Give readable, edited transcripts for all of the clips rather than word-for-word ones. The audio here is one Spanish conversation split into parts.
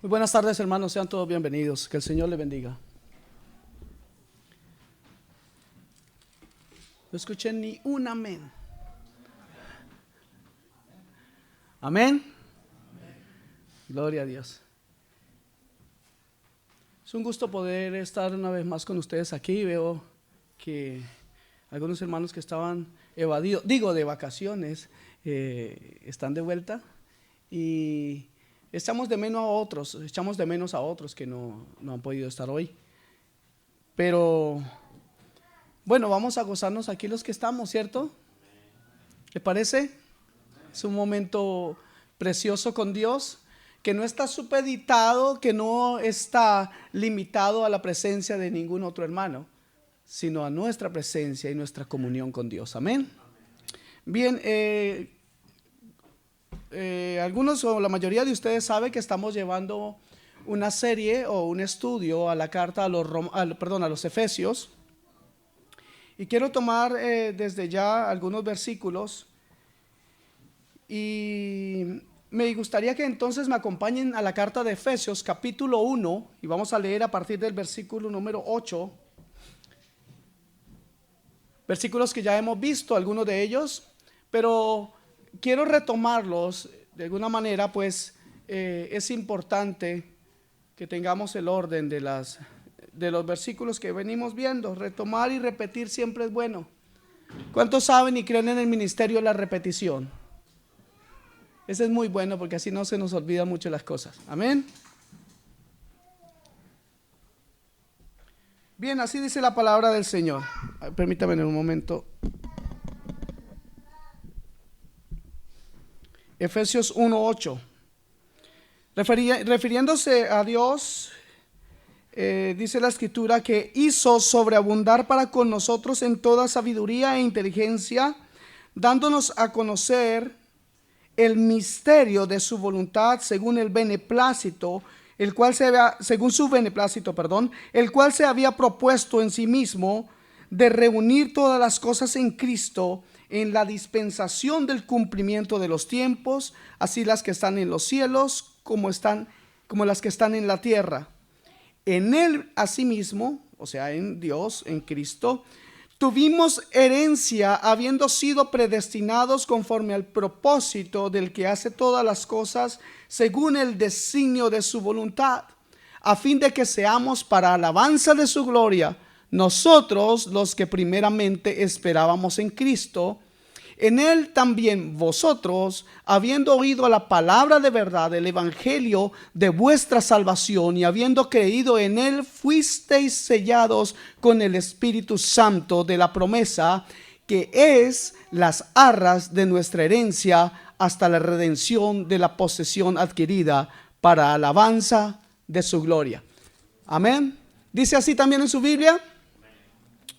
Muy buenas tardes, hermanos, sean todos bienvenidos, que el Señor les bendiga. No escuché ni un amén. Amén. Gloria a Dios. Es un gusto poder estar una vez más con ustedes aquí. Veo que algunos hermanos que estaban evadidos, de vacaciones, están de vuelta y echamos de menos a otros que no han podido estar hoy. Pero bueno, vamos a gozarnos aquí los que estamos, ¿cierto? ¿Le parece? Es un momento precioso con Dios, que no está supeditado, que no está limitado a la presencia de ningún otro hermano, sino a nuestra presencia y nuestra comunión con Dios. Amén. Bien, algunos o la mayoría de ustedes saben que estamos llevando una serie o un estudio a la carta a los Efesios. Y quiero tomar desde ya algunos versículos y me gustaría que entonces me acompañen a la carta de Efesios capítulo 1 y vamos a leer a partir del versículo número 8. Versículos que ya hemos visto, algunos de ellos, pero quiero retomarlos de alguna manera, pues es importante que tengamos el orden de los versículos que venimos viendo. Retomar y repetir siempre es bueno. ¿Cuántos saben y creen en el ministerio de la repetición? Ese es muy bueno porque así no se nos olvidan mucho las cosas. Amén. Bien, así dice la palabra del Señor. Permítame en un momento. Efesios 1:8. Refiriéndose a Dios, dice la escritura que hizo sobreabundar para con nosotros en toda sabiduría e inteligencia, dándonos a conocer el misterio de su voluntad según el beneplácito, según su beneplácito, el cual se había propuesto en sí mismo de reunir todas las cosas en Cristo en la dispensación del cumplimiento de los tiempos, así las que están en los cielos como las que están en la tierra. En él asimismo, o sea, en Dios, en Cristo, tuvimos herencia, habiendo sido predestinados conforme al propósito del que hace todas las cosas según el designio de su voluntad, a fin de que seamos para alabanza de su gloria, nosotros los que primeramente esperábamos en Cristo. En él también vosotros, habiendo oído la palabra de verdad, el evangelio de vuestra salvación, y habiendo creído en él, fuisteis sellados con el Espíritu Santo de la promesa, que es las arras de nuestra herencia hasta la redención de la posesión adquirida para alabanza de su gloria. Amén. ¿Dice así también en su Biblia?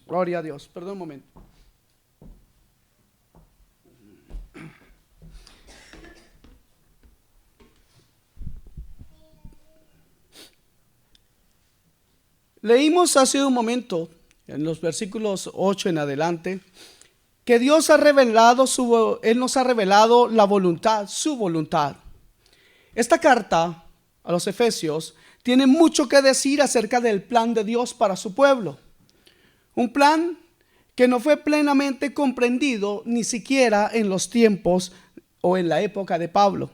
Gloria a Dios. Perdón un momento. Leímos hace un momento, en los versículos 8 en adelante, que Él nos ha revelado la voluntad, su voluntad. Esta carta a los Efesios tiene mucho que decir acerca del plan de Dios para su pueblo. Un plan que no fue plenamente comprendido ni siquiera en los tiempos o en la época de Pablo.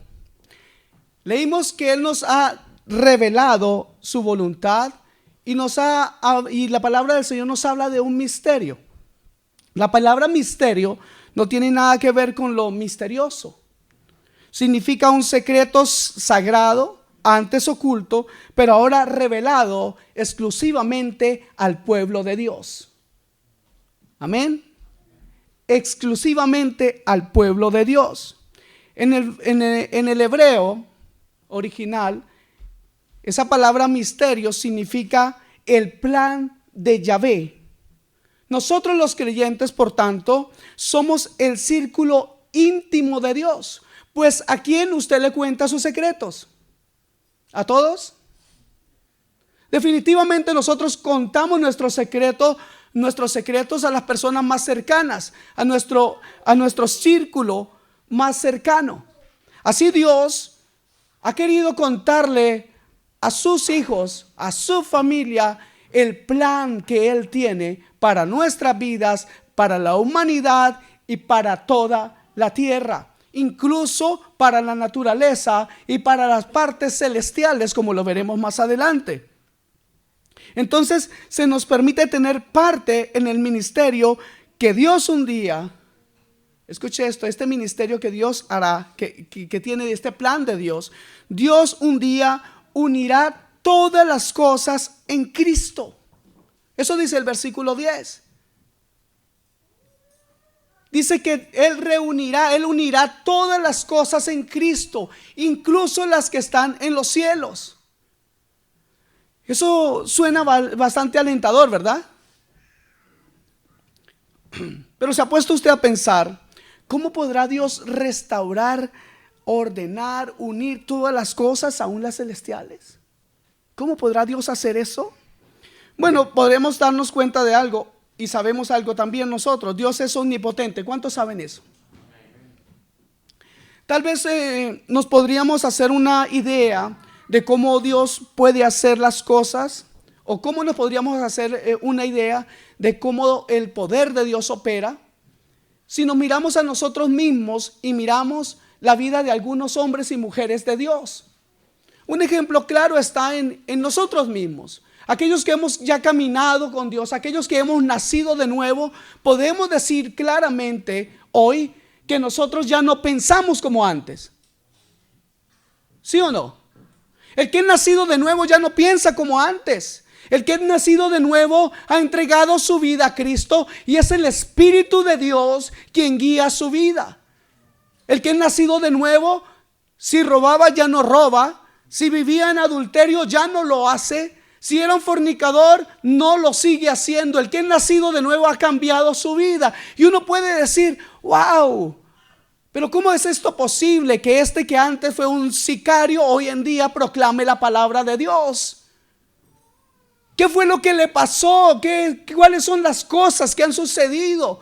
Leímos que Él nos ha revelado su voluntad y la palabra del Señor nos habla de un misterio. La palabra misterio no tiene nada que ver con lo misterioso. Significa un secreto sagrado, antes oculto, pero ahora revelado exclusivamente al pueblo de Dios. Amén. Exclusivamente al pueblo de Dios. En el hebreo original, esa palabra misterio significa el plan de Yahvé. Nosotros los creyentes, por tanto, somos el círculo íntimo de Dios. Pues ¿a quién usted le cuenta sus secretos? ¿A todos? Definitivamente nosotros contamos nuestros secretos a las personas más cercanas, a nuestro círculo más cercano. Así Dios ha querido contarle a sus hijos, a su familia, el plan que Él tiene para nuestras vidas, para la humanidad y para toda la tierra, incluso para la naturaleza y para las partes celestiales, como lo veremos más adelante. Entonces se nos permite tener parte en el ministerio que Dios un día, escuche esto, este ministerio que Dios hará, que tiene este plan de Dios, Dios un día unirá todas las cosas en Cristo. Eso dice el versículo 10. Dice que Él unirá todas las cosas en Cristo, incluso las que están en los cielos. Eso suena bastante alentador, ¿verdad? Pero ¿se ha puesto usted a pensar cómo podrá Dios restaurar, ordenar, unir todas las cosas, aún las celestiales? ¿Cómo podrá Dios hacer eso? Bueno, podremos darnos cuenta de algo y sabemos algo también nosotros. Dios es omnipotente. ¿Cuántos saben eso? Tal vez nos podríamos hacer una idea de cómo Dios puede hacer las cosas, o cómo nos podríamos hacer una idea de cómo el poder de Dios opera, si nos miramos a nosotros mismos y miramos la vida de algunos hombres y mujeres de Dios. Un ejemplo claro está en nosotros mismos. Aquellos que hemos ya caminado con Dios, aquellos que hemos nacido de nuevo, podemos decir claramente hoy que nosotros ya no pensamos como antes. ¿Sí o no? El que es nacido de nuevo ya no piensa como antes. El que es nacido de nuevo ha entregado su vida a Cristo y es el Espíritu de Dios quien guía su vida. El que es nacido de nuevo, si robaba ya no roba, si vivía en adulterio ya no lo hace, si era un fornicador no lo sigue haciendo. El que es nacido de nuevo ha cambiado su vida. Y uno puede decir, wow, pero ¿cómo es esto posible que este que antes fue un sicario hoy en día proclame la palabra de Dios? ¿Qué fue lo que le pasó? ¿Cuáles son las cosas que han sucedido?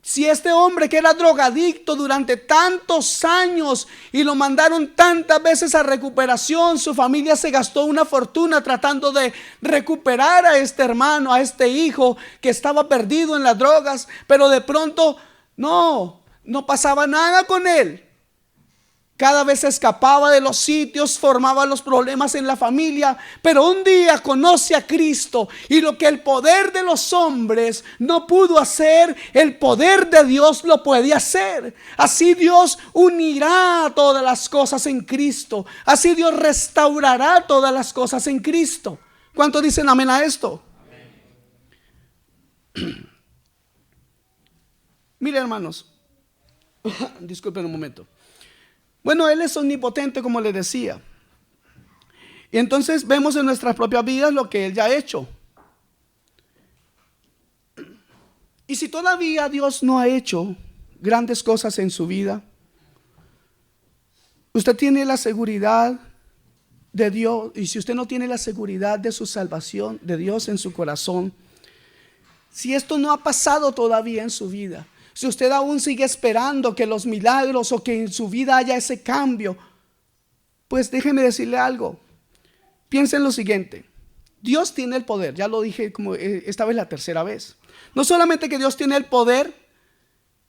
Si este hombre que era drogadicto durante tantos años y lo mandaron tantas veces a recuperación, su familia se gastó una fortuna tratando de recuperar a este hermano, a este hijo que estaba perdido en las drogas, pero de pronto no pasaba nada con él. Cada vez se escapaba de los sitios, formaba los problemas en la familia, pero un día conoce a Cristo y lo que el poder de los hombres no pudo hacer, el poder de Dios lo puede hacer. Así Dios unirá todas las cosas en Cristo. Así Dios restaurará todas las cosas en Cristo. ¿Cuántos dicen amén a esto? Amén. Mire, hermanos, disculpen un momento. Bueno, Él es omnipotente, como les decía. Y entonces vemos en nuestras propias vidas lo que Él ya ha hecho. Y si todavía Dios no ha hecho grandes cosas en su vida, usted tiene la seguridad de Dios. Y si usted no tiene la seguridad de su salvación, de Dios en su corazón, si esto no ha pasado todavía en su vida, si usted aún sigue esperando que los milagros o que en su vida haya ese cambio, pues déjeme decirle algo. Piensa en lo siguiente. Dios tiene el poder, ya lo dije como esta vez la tercera vez. No solamente que Dios tiene el poder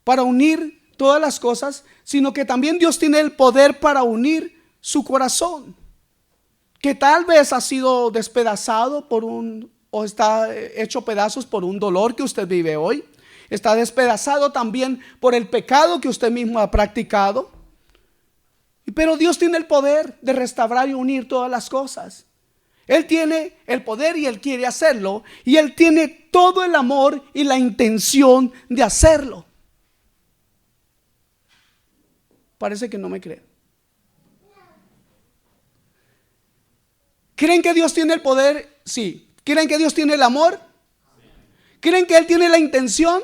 para unir todas las cosas, sino que también Dios tiene el poder para unir su corazón, que tal vez ha sido despedazado o está hecho pedazos por un dolor que usted vive hoy. Está despedazado también por el pecado que usted mismo ha practicado. Pero Dios tiene el poder de restaurar y unir todas las cosas. Él tiene el poder y Él quiere hacerlo. Y Él tiene todo el amor y la intención de hacerlo. Parece que no me creen. ¿Creen que Dios tiene el poder? Sí. ¿Creen que Dios tiene el amor? ¿Creen que Él tiene la intención?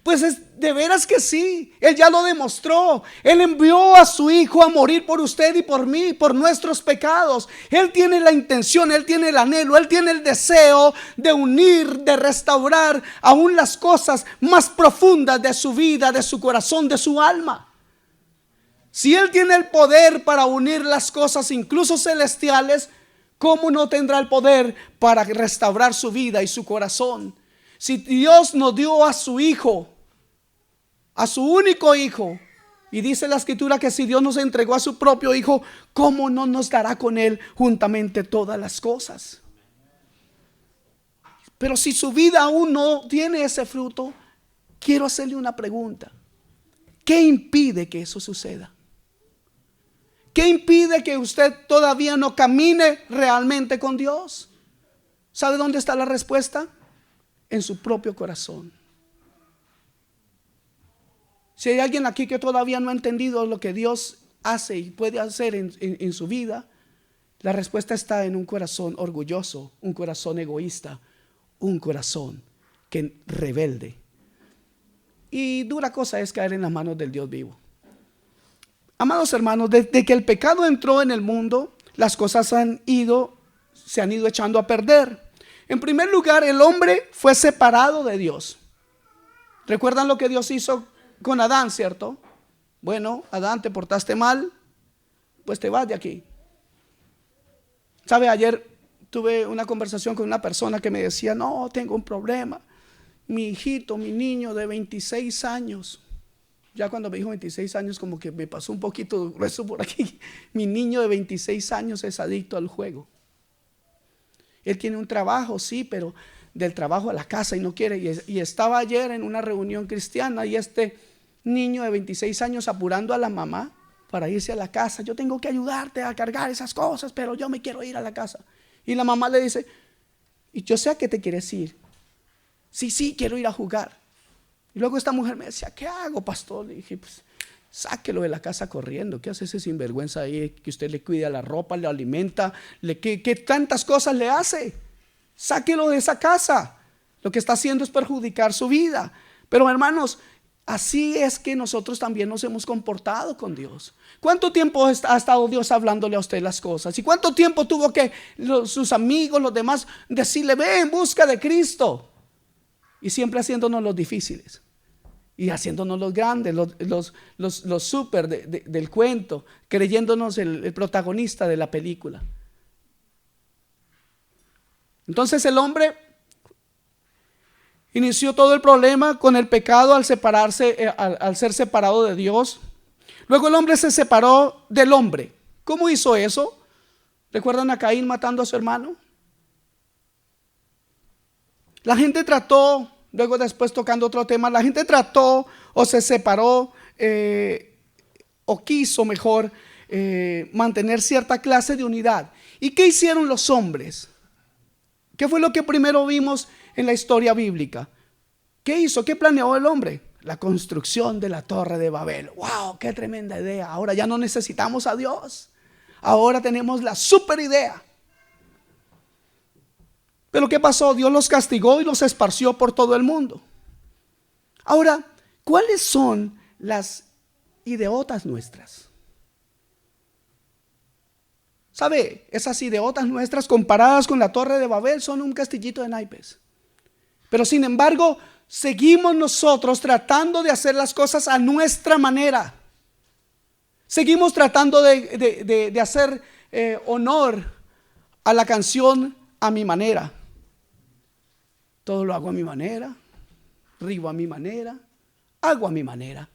Pues es de veras que sí. Él ya lo demostró. Él envió a su Hijo a morir por usted y por mí, por nuestros pecados. Él tiene la intención, Él tiene el anhelo, Él tiene el deseo de unir, de restaurar aún las cosas más profundas de su vida, de su corazón, de su alma. Si Él tiene el poder para unir las cosas incluso celestiales, ¿cómo no tendrá el poder para restaurar su vida y su corazón? Si Dios nos dio a su Hijo, a su único Hijo, y dice la Escritura que si Dios nos entregó a su propio Hijo, ¿cómo no nos dará con Él juntamente todas las cosas? Pero si su vida aún no tiene ese fruto, quiero hacerle una pregunta. ¿Qué impide que eso suceda? ¿Qué impide que usted todavía no camine realmente con Dios? ¿Sabe dónde está la respuesta? En su propio corazón. Si hay alguien aquí que todavía no ha entendido lo que Dios hace y puede hacer en su vida, la respuesta está en un corazón orgulloso, un corazón egoísta, un corazón que rebelde. Y dura cosa es caer en las manos del Dios vivo. Amados hermanos, desde que el pecado entró en el mundo, las cosas se han ido echando a perder. En primer lugar, el hombre fue separado de Dios. ¿Recuerdan lo que Dios hizo con Adán, cierto? Bueno, Adán, te portaste mal, pues te vas de aquí. ¿Sabe? Ayer tuve una conversación con una persona que me decía, no, tengo un problema. Mi hijito, mi niño de 26 años, ya cuando me dijo 26 años como que me pasó un poquito grueso por aquí. Mi niño de 26 años es adicto al juego. Él tiene un trabajo, sí, pero del trabajo a la casa y no quiere. Y estaba ayer en una reunión cristiana y este niño de 26 años apurando a la mamá para irse a la casa. Yo tengo que ayudarte a cargar esas cosas, pero yo me quiero ir a la casa. Y la mamá le dice, y yo sé a qué te quieres ir. Sí, quiero ir a jugar. Y luego esta mujer me decía, ¿qué hago, pastor? Le dije, pues sáquelo de la casa corriendo. ¿Qué hace ese sinvergüenza ahí? Que usted le cuida la ropa, le alimenta, ¿qué tantas cosas le hace? Sáquelo de esa casa. Lo que está haciendo es perjudicar su vida. Pero hermanos, así es que nosotros también nos hemos comportado con Dios. ¿Cuánto tiempo ha estado Dios hablándole a usted las cosas? ¿Y cuánto tiempo tuvo que sus amigos, los demás, decirle, ve en busca de Cristo? Y siempre haciéndonos los difíciles y haciéndonos los grandes, los súper del cuento, creyéndonos el protagonista de la película. Entonces el hombre inició todo el problema con el pecado al separarse, al ser separado de Dios. Luego el hombre se separó del hombre. ¿Cómo hizo eso? ¿Recuerdan a Caín matando a su hermano? La gente trató, luego después tocando otro tema, la gente trató o se separó o quiso mejor mantener cierta clase de unidad. ¿Y qué hicieron los hombres? ¿Qué fue lo que primero vimos en la historia bíblica? ¿Qué hizo? ¿Qué planeó el hombre? La construcción de la Torre de Babel. ¡Wow! ¡Qué tremenda idea! Ahora ya no necesitamos a Dios. Ahora tenemos la super idea. Pero ¿qué pasó? Dios los castigó y los esparció por todo el mundo. Ahora, ¿cuáles son las ideotas nuestras? ¿Sabe? Esas ideotas nuestras comparadas con la Torre de Babel son un castillito de naipes. Pero sin embargo, seguimos nosotros tratando de hacer las cosas a nuestra manera. Seguimos tratando de hacer honor a la canción a mi manera. Todo lo hago a mi manera, río a mi manera, hago a mi manera.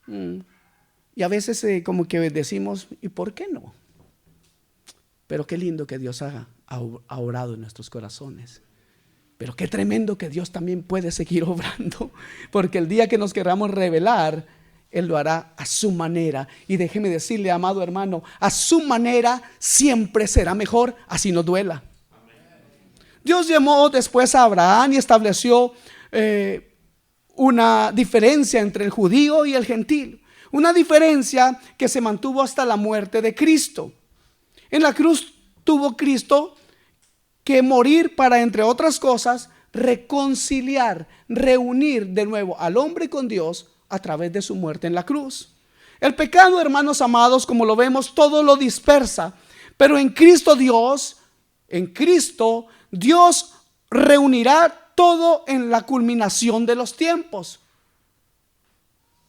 Y a veces como que decimos, ¿y por qué no? Pero qué lindo que Dios ha obrado en nuestros corazones. Pero qué tremendo que Dios también puede seguir obrando, porque el día que nos queramos revelar, Él lo hará a su manera. Y déjeme decirle, amado hermano, a su manera siempre será mejor, así nos duela. Dios llamó después a Abraham y estableció una diferencia entre el judío y el gentil. Una diferencia que se mantuvo hasta la muerte de Cristo. En la cruz tuvo Cristo que morir para, entre otras cosas, reconciliar, reunir de nuevo al hombre con Dios a través de su muerte en la cruz. El pecado, hermanos amados, como lo vemos, todo lo dispersa. Pero en Cristo Dios reunirá todo en la culminación de los tiempos.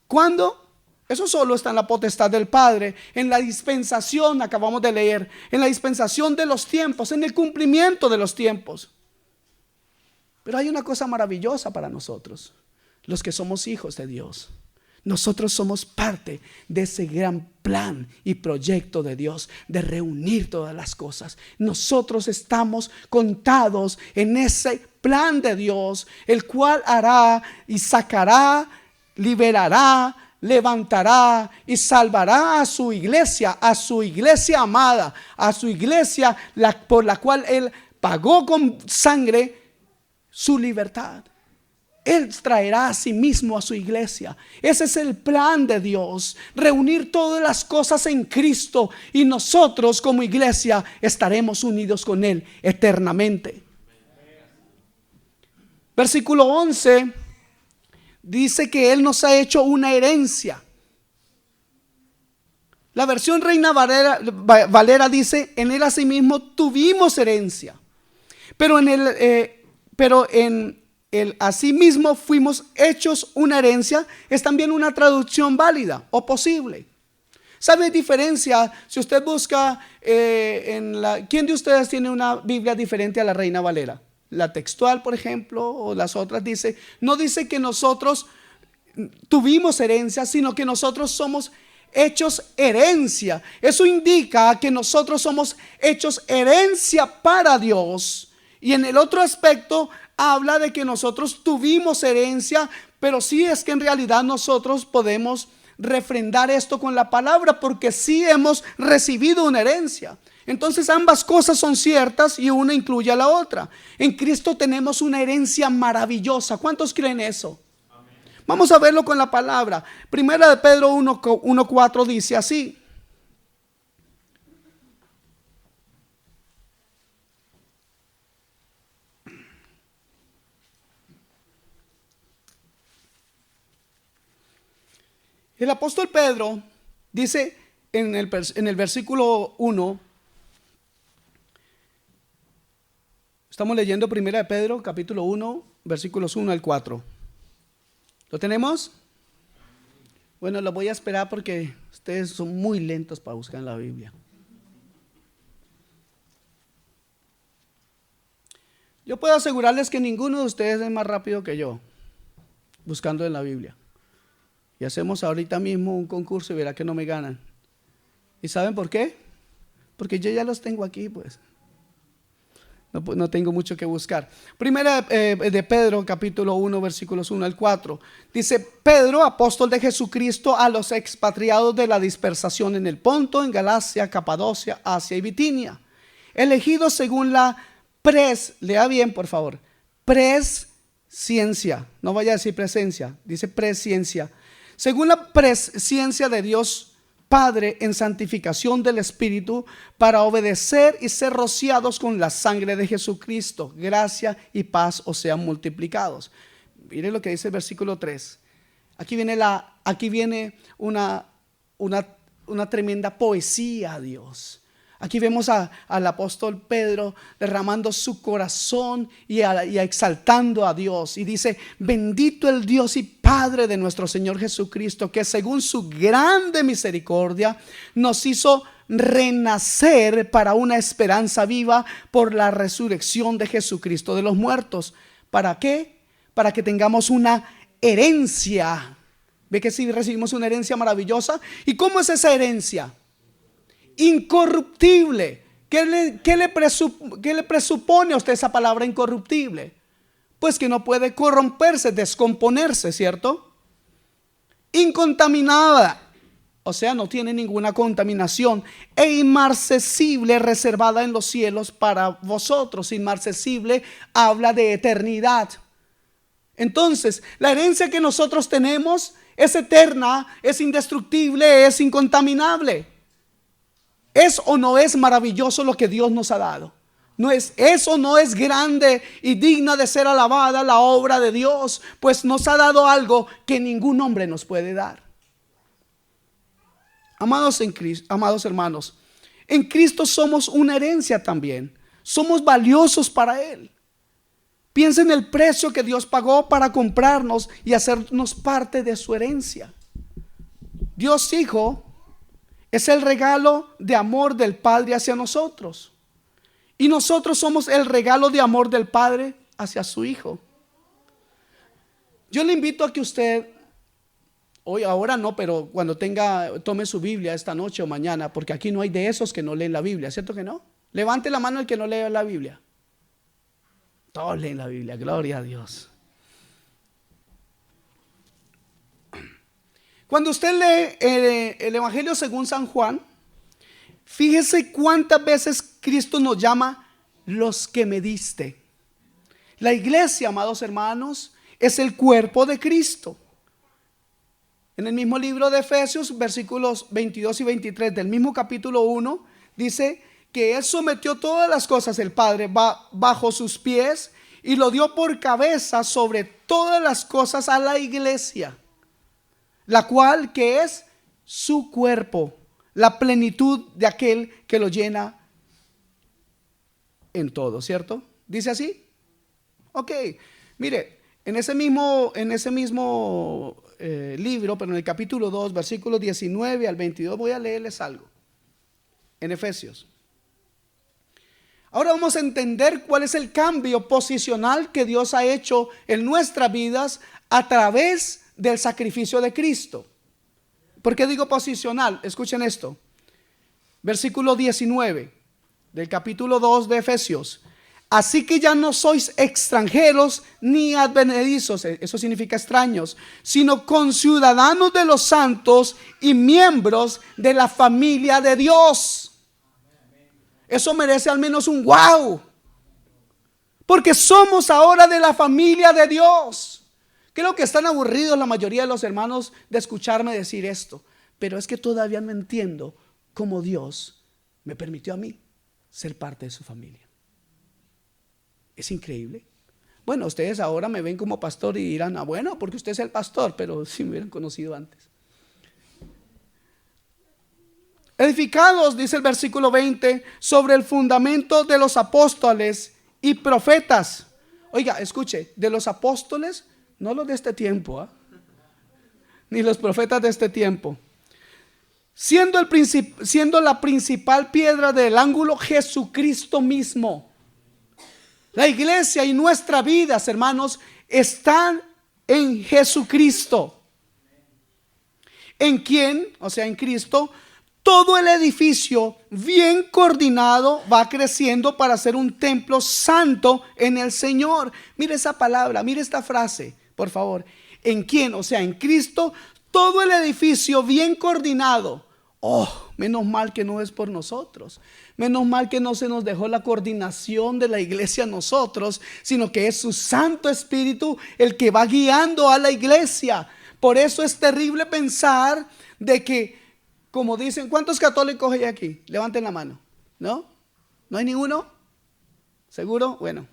¿Cuándo? Eso solo está en la potestad del Padre, en la dispensación, acabamos de leer, en la dispensación de los tiempos, en el cumplimiento de los tiempos. Pero hay una cosa maravillosa para nosotros, los que somos hijos de Dios. Nosotros somos parte de ese gran plan y proyecto de Dios de reunir todas las cosas. Nosotros estamos contados en ese plan de Dios, el cual hará y sacará, liberará, levantará y salvará a su iglesia amada, a su iglesia por la cual Él pagó con sangre su libertad. Él traerá a sí mismo a su iglesia. Ese es el plan de Dios, reunir todas las cosas en Cristo, y nosotros como iglesia estaremos unidos con Él eternamente. Versículo 11 dice que Él nos ha hecho una herencia. La versión Reina Valera dice: en Él asimismo tuvimos herencia. Pero en el asimismo fuimos hechos una herencia es también una traducción válida o posible. ¿Sabe diferencia? Si usted busca ¿quién de ustedes tiene una Biblia diferente a la Reina Valera? La textual, por ejemplo, o las otras no dice que nosotros tuvimos herencia, sino que nosotros somos hechos herencia. Eso indica que nosotros somos hechos herencia para Dios. Y en el otro aspecto habla de que nosotros tuvimos herencia, pero sí es que en realidad nosotros podemos refrendar esto con la palabra, porque sí hemos recibido una herencia. Entonces ambas cosas son ciertas y una incluye a la otra. En Cristo tenemos una herencia maravillosa. ¿Cuántos creen eso? Amén. Vamos a verlo con la palabra. Primera de Pedro 1:4 dice así: el apóstol Pedro dice en el versículo 1, estamos leyendo Primera de Pedro capítulo 1, versículos 1 al 4. ¿Lo tenemos? Bueno, lo voy a esperar porque ustedes son muy lentos para buscar en la Biblia. Yo puedo asegurarles que ninguno de ustedes es más rápido que yo buscando en la Biblia. Y hacemos ahorita mismo un concurso y verá que no me ganan. ¿Y saben por qué? Porque yo ya los tengo aquí, pues. No tengo mucho que buscar. Primera de Pedro, capítulo 1, versículos 1 al 4. Dice: Pedro, apóstol de Jesucristo, a los expatriados de la dispersación en el Ponto, en Galacia, Capadocia, Asia y Bitinia, elegidos según la lea bien por favor, presciencia, no vaya a decir presencia, dice presciencia, según la presciencia de Dios Padre en santificación del Espíritu, para obedecer y ser rociados con la sangre de Jesucristo. Gracia y paz os sean multiplicados. Mire lo que dice el versículo 3. Aquí viene una tremenda poesía a Dios. Aquí vemos al apóstol Pedro derramando su corazón y exaltando a Dios. Y dice: bendito el Dios y Padre de nuestro Señor Jesucristo, que según su grande misericordia nos hizo renacer para una esperanza viva por la resurrección de Jesucristo de los muertos. ¿Para qué? Para que tengamos una herencia. ¿Ve que sí recibimos una herencia maravillosa? ¿Y cómo es esa herencia? Incorruptible. ¿Qué le presupone a usted esa palabra incorruptible? Pues que no puede corromperse, descomponerse, ¿cierto? Incontaminada, o sea, no tiene ninguna contaminación, e inmarcesible, reservada en los cielos para vosotros. Inmarcesible habla de eternidad. Entonces, la herencia que nosotros tenemos es eterna, es indestructible, es incontaminable. ¿Es o no es maravilloso lo que Dios nos ha dado? ¿No es eso? ¿No es grande y digna de ser alabada la obra de Dios? Pues nos ha dado algo que ningún hombre nos puede dar. Amados en Cristo, amados hermanos, en Cristo somos una herencia también. Somos valiosos para Él. Piensa en el precio que Dios pagó para comprarnos y hacernos parte de su herencia. Dios Hijo es el regalo de amor del Padre hacia nosotros. Y nosotros somos el regalo de amor del Padre hacia su Hijo. Yo le invito a que usted, hoy, ahora no, pero cuando tome su Biblia esta noche o mañana, porque aquí no hay de esos que no leen la Biblia, ¿cierto que no? Levante la mano el que no lee la Biblia. Todos leen la Biblia, gloria a Dios. Cuando usted lee el Evangelio según San Juan, fíjese cuántas veces Cristo nos llama los que me diste. La iglesia, amados hermanos, es el cuerpo de Cristo. En el mismo libro de Efesios, versículos 22 y 23 del mismo capítulo 1, dice que Él sometió todas las cosas, el Padre, bajo sus pies y lo dio por cabeza sobre todas las cosas a la iglesia, la cual que es su cuerpo, la plenitud de aquel que lo llena en todo, ¿cierto? ¿Dice así? Ok, mire, en ese mismo libro, pero en el capítulo 2, versículos 19 al 22, voy a leerles algo, en Efesios. Ahora vamos a entender cuál es el cambio posicional que Dios ha hecho en nuestras vidas a través del sacrificio de Cristo. ¿Por qué digo posicional? Escuchen esto. Versículo 19 del capítulo 2 de Efesios. Así que ya no sois extranjeros ni advenedizos, eso significa extraños, sino conciudadanos de los santos y miembros de la familia de Dios. Eso merece al menos un wow, porque somos ahora de la familia de Dios. Creo que están aburridos la mayoría de los hermanos de escucharme decir esto, pero es que todavía no entiendo cómo Dios me permitió a mí ser parte de su familia. Es increíble. Bueno, ustedes ahora me ven como pastor y dirán, bueno, porque usted es el pastor, pero si me hubieran conocido antes. Edificados, dice el versículo 20, sobre el fundamento de los apóstoles y profetas. Oiga, escuche, de los apóstoles, no los de este tiempo, ni los profetas de este tiempo. Siendo la principal piedra del ángulo Jesucristo mismo. La iglesia y nuestras vidas, hermanos, están en Jesucristo. En quien, o sea, en Cristo, todo el edificio bien coordinado va creciendo para ser un templo santo en el Señor. Mire esa palabra, mire esta frase, por favor. En quien, o sea, en Cristo, todo el edificio bien coordinado. Oh, menos mal que no es por nosotros. Menos mal que no se nos dejó la coordinación de la iglesia a nosotros, sino que es su Santo Espíritu el que va guiando a la iglesia. Por eso es terrible pensar de que, como dicen, ¿cuántos católicos hay aquí? Levanten la mano. ¿No? ¿No hay ninguno? ¿Seguro? Bueno,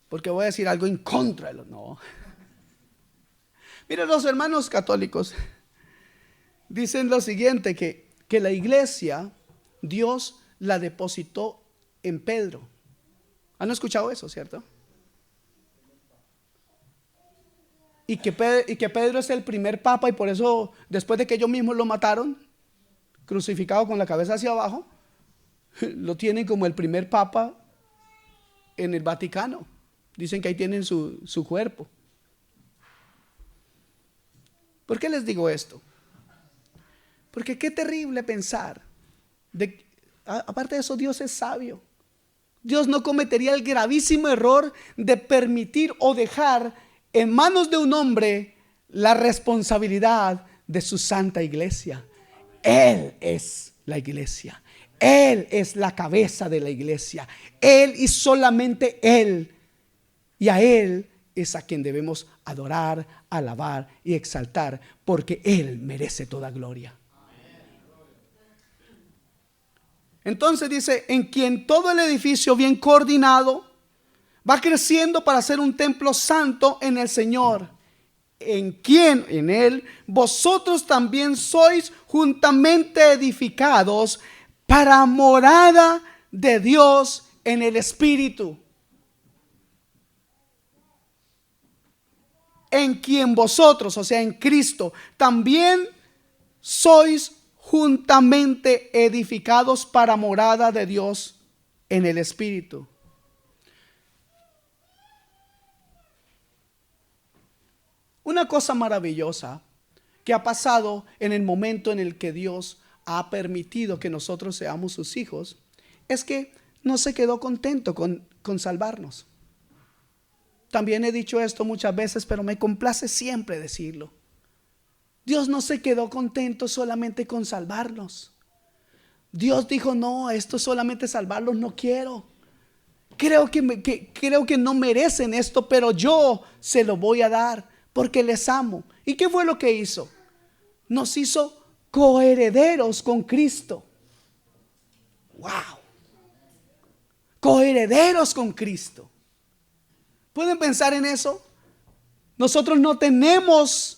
porque voy a decir algo en contra de los... No. Miren, los hermanos católicos dicen lo siguiente, que la iglesia, Dios la depositó en Pedro. ¿Han escuchado eso, cierto? Y que Pedro es el primer papa, y por eso después de que ellos mismos lo mataron, crucificado con la cabeza hacia abajo, lo tienen como el primer papa en el Vaticano. Dicen que ahí tienen su cuerpo. ¿Por qué les digo esto? Porque qué terrible pensar aparte de eso, Dios es sabio. Dios no cometería el gravísimo error de permitir o dejar en manos de un hombre la responsabilidad de su santa iglesia. Él es la iglesia. Él es la cabeza de la iglesia. Él y solamente Él. Y a Él es a quien debemos adorar, alabar y exaltar, porque Él merece toda gloria. Entonces dice, en quien todo el edificio bien coordinado va creciendo para ser un templo santo en el Señor, en quien, en Él, vosotros también sois juntamente edificados para morada de Dios en el Espíritu. En quien vosotros, o sea, en Cristo, también sois juntamente edificados para morada de Dios en el Espíritu. Una cosa maravillosa que ha pasado en el momento en el que Dios ha permitido que nosotros seamos sus hijos es que no se quedó contento con salvarnos. También he dicho esto muchas veces, pero me complace siempre decirlo. Dios no se quedó contento solamente con salvarnos. Dios dijo: no, esto solamente salvarlos no quiero. Creo que no merecen esto, pero yo se lo voy a dar porque les amo. ¿Y qué fue lo que hizo? Nos hizo coherederos con Cristo. ¡Wow! Coherederos con Cristo. ¿Pueden pensar en eso? Nosotros no tenemos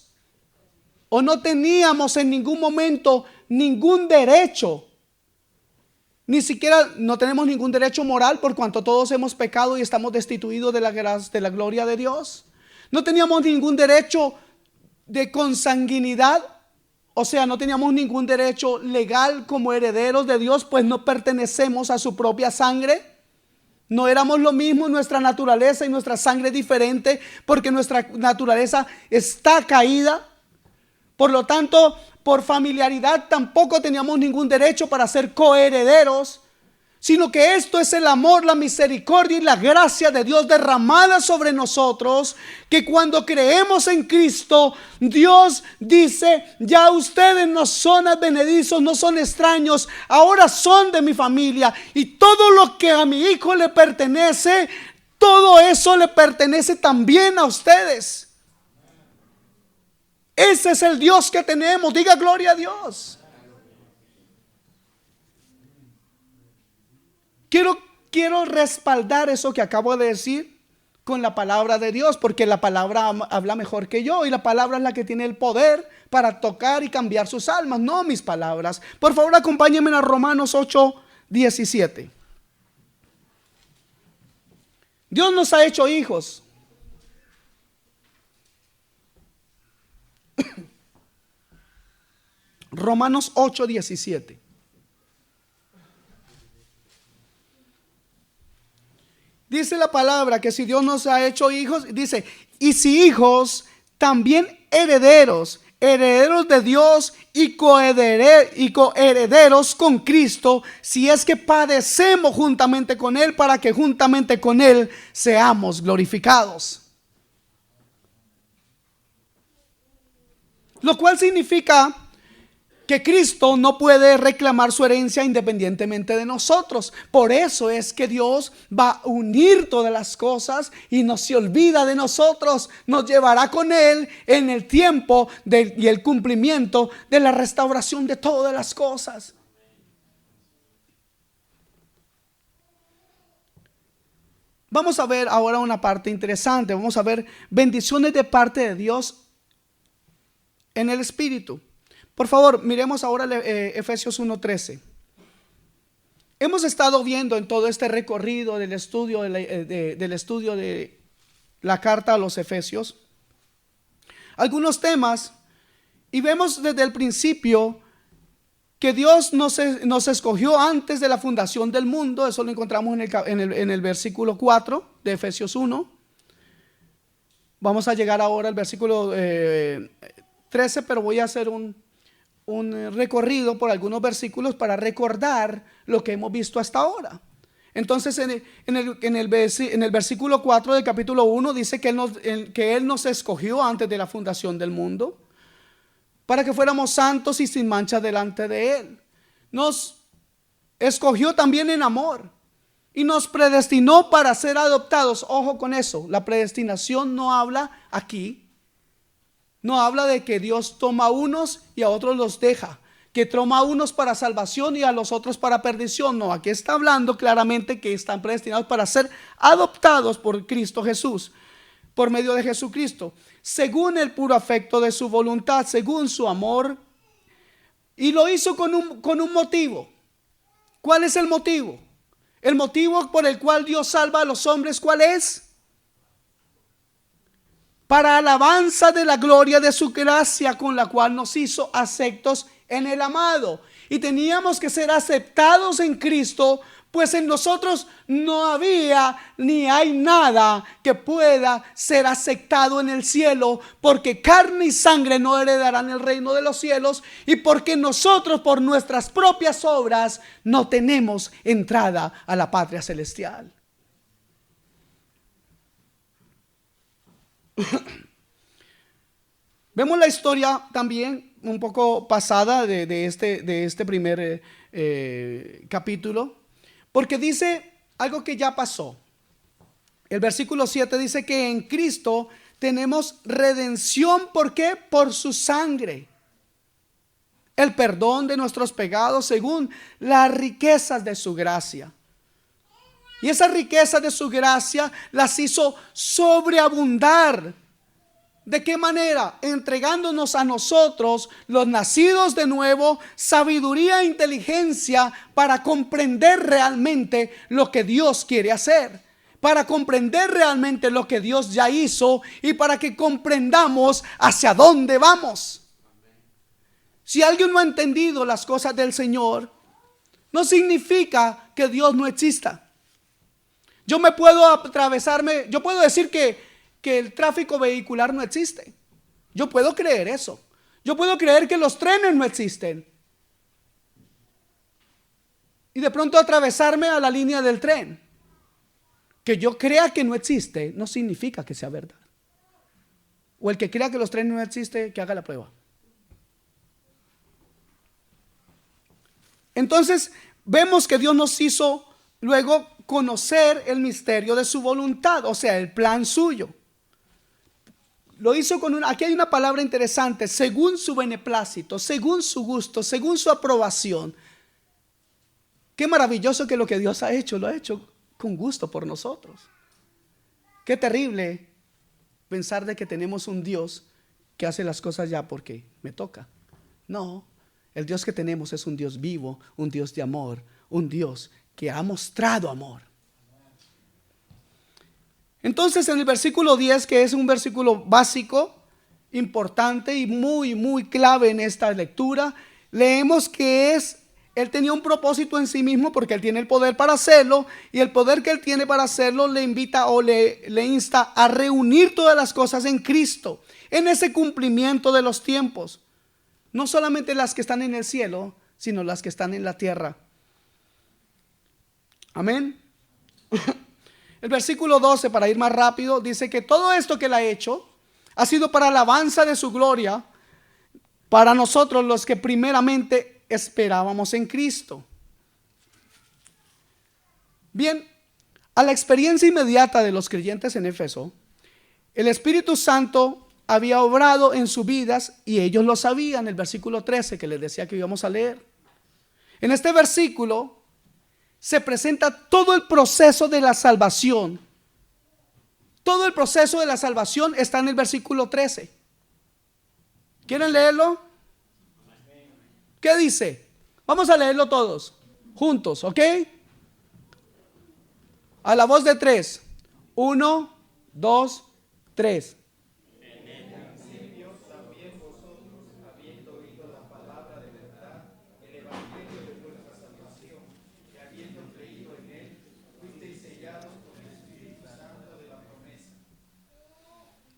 o no teníamos en ningún momento ningún derecho. Ni siquiera no tenemos ningún derecho moral por cuanto todos hemos pecado y estamos destituidos de la gloria de Dios. No teníamos ningún derecho de consanguinidad. O sea, no teníamos ningún derecho legal como herederos de Dios, pues no pertenecemos a su propia sangre. No éramos lo mismo, nuestra naturaleza y nuestra sangre es diferente porque nuestra naturaleza está caída. Por lo tanto, por familiaridad tampoco teníamos ningún derecho para ser coherederos, sino que esto es el amor, la misericordia y la gracia de Dios derramada sobre nosotros, que cuando creemos en Cristo, Dios dice: ya ustedes no son advenedizos, no son extraños, ahora son de mi familia, y todo lo que a mi hijo le pertenece, todo eso le pertenece también a ustedes. Ese es el Dios que tenemos. Diga gloria a Dios. Quiero respaldar eso que acabo de decir con la palabra de Dios, porque la palabra habla mejor que yo, y la palabra es la que tiene el poder para tocar y cambiar sus almas, no mis palabras. Por favor, acompáñenme a Romanos 8:17. Dios nos ha hecho hijos. Romanos 8:17. Dice la palabra que si Dios nos ha hecho hijos, dice: y si hijos, también herederos, herederos de Dios y coherederos con Cristo, si es que padecemos juntamente con Él, para que juntamente con Él seamos glorificados. Lo cual significa que Cristo no puede reclamar su herencia independientemente de nosotros. Por eso es que Dios va a unir todas las cosas y no se olvida de nosotros. Nos llevará con Él en el tiempo y el cumplimiento de la restauración de todas las cosas. Vamos a ver ahora una parte interesante. Vamos a ver bendiciones de parte de Dios en el Espíritu. Por favor, miremos ahora Efesios 1:13. Hemos estado viendo en todo este recorrido del estudio de la carta a los Efesios algunos temas, y vemos desde el principio que Dios nos escogió antes de la fundación del mundo. Eso lo encontramos en el versículo 4 de Efesios 1. Vamos a llegar ahora al versículo 13, pero voy a hacer un recorrido por algunos versículos para recordar lo que hemos visto hasta ahora. Entonces en el versículo 4 del capítulo 1 dice que Él nos escogió antes de la fundación del mundo para que fuéramos santos y sin mancha delante de Él. Nos escogió también en amor y nos predestinó para ser adoptados. Ojo con eso, la predestinación no habla aquí. No habla de que Dios toma a unos y a otros los deja, que toma a unos para salvación y a los otros para perdición. No, aquí está hablando claramente que están predestinados para ser adoptados por Cristo Jesús, por medio de Jesucristo, según el puro afecto de su voluntad, según su amor. Y lo hizo con un motivo. ¿Cuál es el motivo? El motivo por el cual Dios salva a los hombres, ¿cuál es? Para alabanza de la gloria de su gracia, con la cual nos hizo aceptos en el amado. Y teníamos que ser aceptados en Cristo, pues en nosotros no había ni hay nada que pueda ser aceptado en el cielo, porque carne y sangre no heredarán el reino de los cielos, y porque nosotros por nuestras propias obras no tenemos entrada a la patria celestial. Vemos la historia también un poco pasada de este primer capítulo, porque dice algo que ya pasó. El versículo 7 dice que en Cristo tenemos redención. ¿Por qué? Por su sangre, el perdón de nuestros pecados según las riquezas de su gracia. Y esas riquezas de su gracia las hizo sobreabundar. ¿De qué manera? Entregándonos a nosotros, los nacidos de nuevo, sabiduría e inteligencia para comprender realmente lo que Dios quiere hacer, para comprender realmente lo que Dios ya hizo y para que comprendamos hacia dónde vamos. Si alguien no ha entendido las cosas del Señor, no significa que Dios no exista. Yo puedo decir que el tráfico vehicular no existe. Yo puedo creer eso. Yo puedo creer que los trenes no existen. Y de pronto atravesarme a la línea del tren. Que yo crea que no existe no significa que sea verdad. O el que crea que los trenes no existen, que haga la prueba. Entonces vemos que Dios nos hizo luego conocer el misterio de su voluntad, o sea, el plan suyo. Lo hizo aquí hay una palabra interesante: según su beneplácito, según su gusto, según su aprobación. Qué maravilloso que lo que Dios ha hecho, lo ha hecho con gusto por nosotros. Qué terrible pensar de que tenemos un Dios que hace las cosas ya porque me toca. No, el Dios que tenemos es un Dios vivo, un Dios de amor, un Dios que ha mostrado amor. Entonces en el versículo 10, que es un versículo básico, importante y muy clave en esta lectura, leemos que Él tenía un propósito en sí mismo porque Él tiene el poder para hacerlo, y el poder que Él tiene para hacerlo le invita o le insta a reunir todas las cosas en Cristo, en ese cumplimiento de los tiempos. No solamente las que están en el cielo, sino las que están en la tierra. Amén. El versículo 12, para ir más rápido, dice que todo esto que Él ha hecho ha sido para alabanza de su gloria, para nosotros los que primeramente esperábamos en Cristo. Bien, a la experiencia inmediata de los creyentes en Éfeso, el Espíritu Santo había obrado en sus vidas y ellos lo sabían. El versículo 13 que les decía que íbamos a leer. En este versículo se presenta todo el proceso de la salvación. Todo el proceso de la salvación está en el versículo 13. ¿Quieren leerlo? ¿Qué dice? Vamos a leerlo todos juntos, ¿ok? A la voz de 3. 1, 2, 3.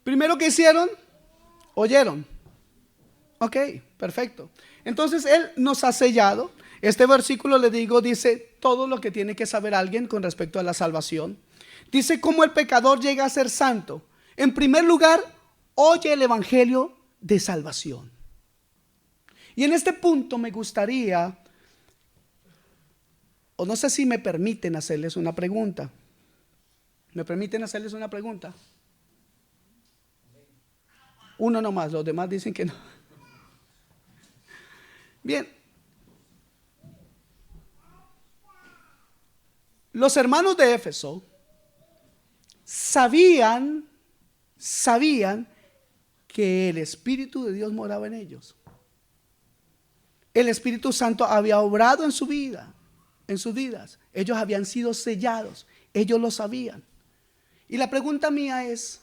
Primero que hicieron, oyeron. Ok, perfecto. Entonces Él nos ha sellado. Este versículo, le digo, dice todo lo que tiene que saber alguien con respecto a la salvación. Dice cómo el pecador llega a ser santo. En primer lugar, oye el evangelio de salvación. Y en este punto me gustaría, o no sé si me permiten hacerles una pregunta. ¿Me permiten hacerles una pregunta? Uno nomás, los demás dicen que no. Bien. Los hermanos de Éfeso sabían que el Espíritu de Dios moraba en ellos. El Espíritu Santo había obrado en su vida, en sus vidas. Ellos habían sido sellados. Ellos lo sabían. Y la pregunta mía es: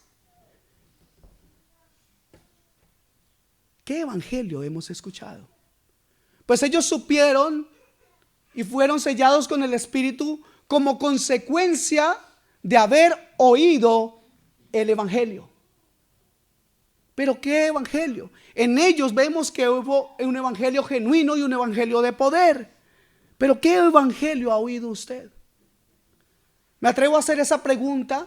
¿qué evangelio hemos escuchado? Pues ellos supieron y fueron sellados con el Espíritu como consecuencia de haber oído el Evangelio. ¿Pero qué evangelio? En ellos vemos que hubo un evangelio genuino y un evangelio de poder. ¿Pero qué evangelio ha oído usted? Me atrevo a hacer esa pregunta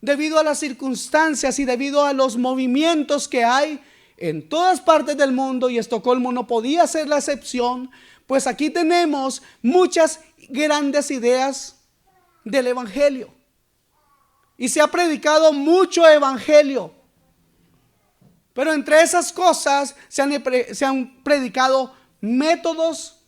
debido a las circunstancias y debido a los movimientos que hay en todas partes del mundo, y Estocolmo no podía ser la excepción. Pues aquí tenemos muchas grandes ideas del evangelio y se ha predicado mucho evangelio. Pero entre esas cosas se han predicado métodos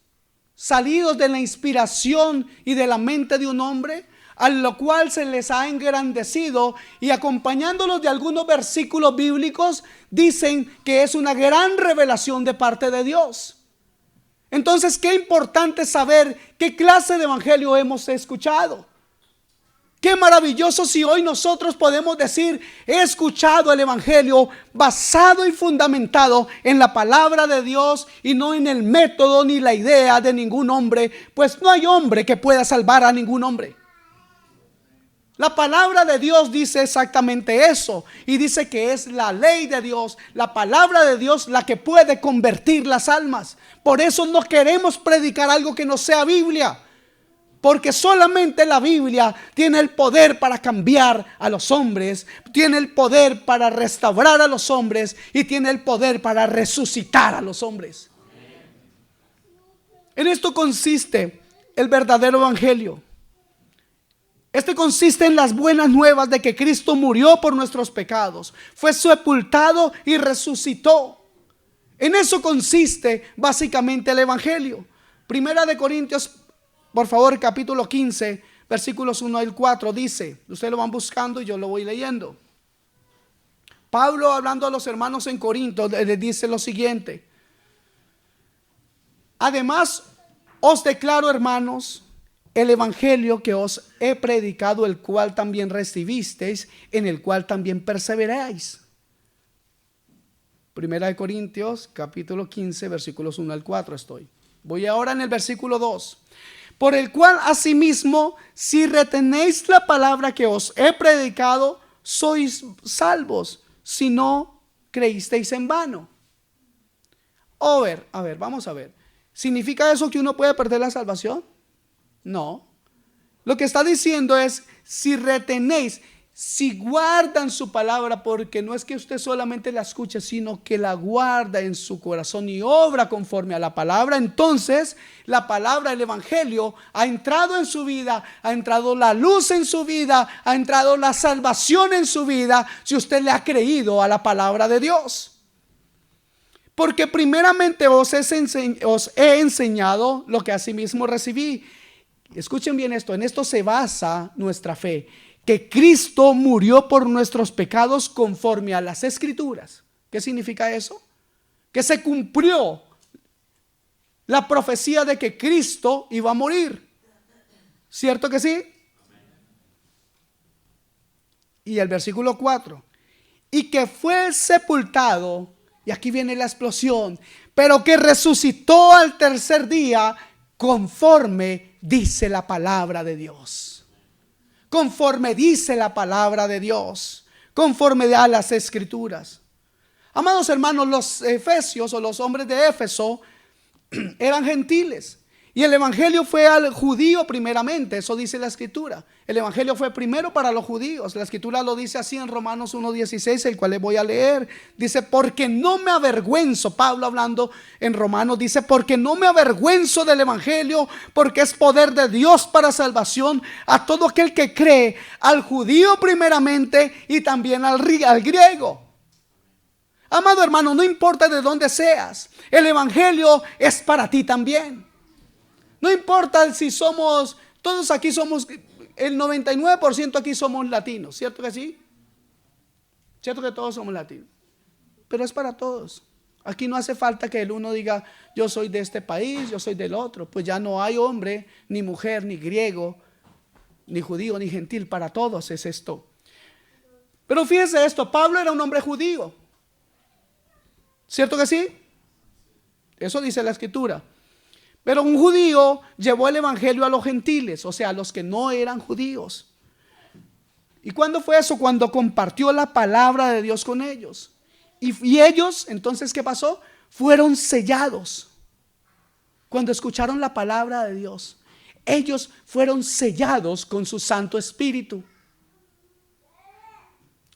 salidos de la inspiración y de la mente de un hombre, a lo cual se les ha engrandecido, y acompañándolos de algunos versículos bíblicos dicen que es una gran revelación de parte de Dios. Entonces, qué importante saber qué clase de evangelio hemos escuchado. Qué maravilloso si hoy nosotros podemos decir: he escuchado el evangelio basado y fundamentado en la palabra de Dios y no en el método ni la idea de ningún hombre, pues no hay hombre que pueda salvar a ningún hombre. La palabra de Dios dice exactamente eso, y dice que es la ley de Dios, la palabra de Dios, la que puede convertir las almas. Por eso no queremos predicar algo que no sea Biblia, porque solamente la Biblia tiene el poder para cambiar a los hombres, tiene el poder para restaurar a los hombres y tiene el poder para resucitar a los hombres. En esto consiste el verdadero evangelio. Este consiste en las buenas nuevas de que Cristo murió por nuestros pecados, fue sepultado y resucitó. En eso consiste básicamente el evangelio. Primera de Corintios, por favor, capítulo 15, versículos 1 al 4 dice, ustedes lo van buscando y yo lo voy leyendo. Pablo, hablando a los hermanos en Corinto, les dice lo siguiente: además os declaro, hermanos, el evangelio que os he predicado, el cual también recibisteis, en el cual también perseveráis. Primera de Corintios, capítulo 15, versículos 1 al 4 estoy. Voy ahora en el versículo 2. Por el cual asimismo, si retenéis la palabra que os he predicado, sois salvos, si no creísteis en vano. A ver, vamos a ver. ¿Significa eso que uno puede perder la salvación? No. Lo que está diciendo es: si retenéis, si guardan su palabra, porque no es que usted solamente la escuche, sino que la guarda en su corazón y obra conforme a la palabra, entonces la palabra, el evangelio, ha entrado en su vida, ha entrado la luz en su vida, ha entrado la salvación en su vida, si usted le ha creído a la palabra de Dios. Porque primeramente os he enseñado lo que asimismo recibí. Escuchen bien esto, en esto se basa nuestra fe: que Cristo murió por nuestros pecados conforme a las Escrituras. ¿Qué significa eso? Que se cumplió la profecía de que Cristo iba a morir. ¿Cierto que sí? Y el versículo 4: y que fue sepultado, y aquí viene la explosión, pero que resucitó al tercer día, conforme dice la palabra de Dios. Conforme dice la palabra de Dios, conforme a las Escrituras. Amados hermanos, los efesios o los hombres de Éfeso eran gentiles, y el evangelio fue al judío primeramente. Eso dice la Escritura. El evangelio fue primero para los judíos. La Escritura lo dice así en Romanos 1:16, el cual les voy a leer. Dice: porque no me avergüenzo, Pablo hablando en Romanos, dice: porque no me avergüenzo del evangelio, porque es poder de Dios para salvación a todo aquel que cree, al judío primeramente y también al griego. Amado hermano, no importa de dónde seas, el evangelio es para ti también. No importa si somos, todos aquí somos, el 99% aquí somos latinos, ¿cierto que sí? ¿Cierto que todos somos latinos? Pero es para todos. Aquí no hace falta que el uno diga: yo soy de este país, yo soy del otro. Pues ya no hay hombre, ni mujer, ni griego, ni judío, ni gentil. Para todos es esto. Pero fíjese esto: Pablo era un hombre judío, ¿cierto que sí? Eso dice la Escritura. Pero un judío llevó el evangelio a los gentiles, o sea, a los que no eran judíos. ¿Y cuándo fue eso? Cuando compartió la palabra de Dios con ellos. Y ellos, entonces, ¿qué pasó? Fueron sellados. Cuando escucharon la palabra de Dios, ellos fueron sellados con su Santo Espíritu.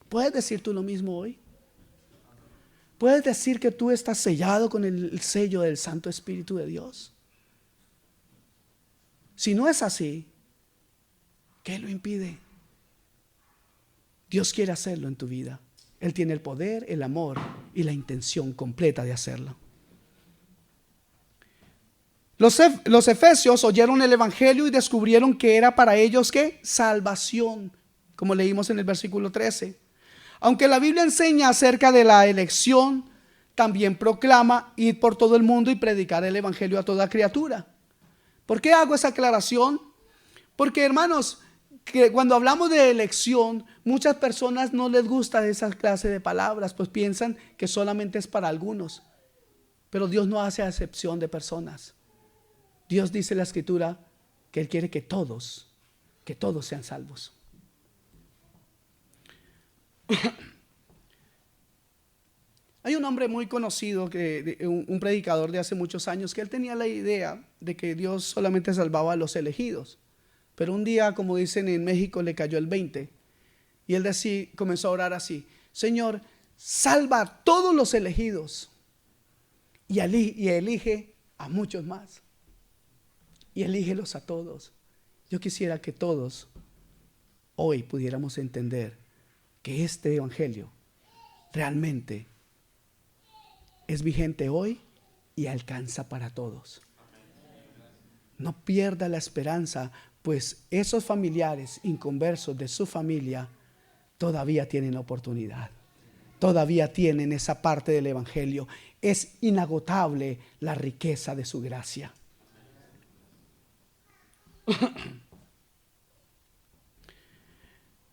¿Puedes decir tú lo mismo hoy? ¿Puedes decir que tú estás sellado con el sello del Santo Espíritu de Dios? Si no es así, ¿qué lo impide? Dios quiere hacerlo en tu vida. Él tiene el poder, el amor y la intención completa de hacerlo. Los efesios oyeron el evangelio y descubrieron que era para ellos ¿qué? Salvación, como leímos en el versículo 13. Aunque la Biblia enseña acerca de la elección, también proclama ir por todo el mundo y predicar el evangelio a toda criatura. ¿Por qué hago esa aclaración? Porque, hermanos, que cuando hablamos de elección, muchas personas no les gusta esa clase de palabras, pues piensan que solamente es para algunos. Pero Dios no hace acepción de personas. Dios dice en la Escritura que Él quiere que todos sean salvos. Hay un hombre muy conocido, un predicador de hace muchos años, que él tenía la idea de que Dios solamente salvaba a los elegidos. Pero un día, como dicen en México, le cayó el 20. Y él comenzó a orar así: Señor, salva a todos los elegidos y elige a muchos más. Y elígelos a todos. Yo quisiera que todos hoy pudiéramos entender que este evangelio realmente es vigente hoy y alcanza para todos. No pierda la esperanza, pues esos familiares inconversos de su familia todavía tienen la oportunidad. Todavía tienen esa parte del evangelio. Es inagotable la riqueza de su gracia.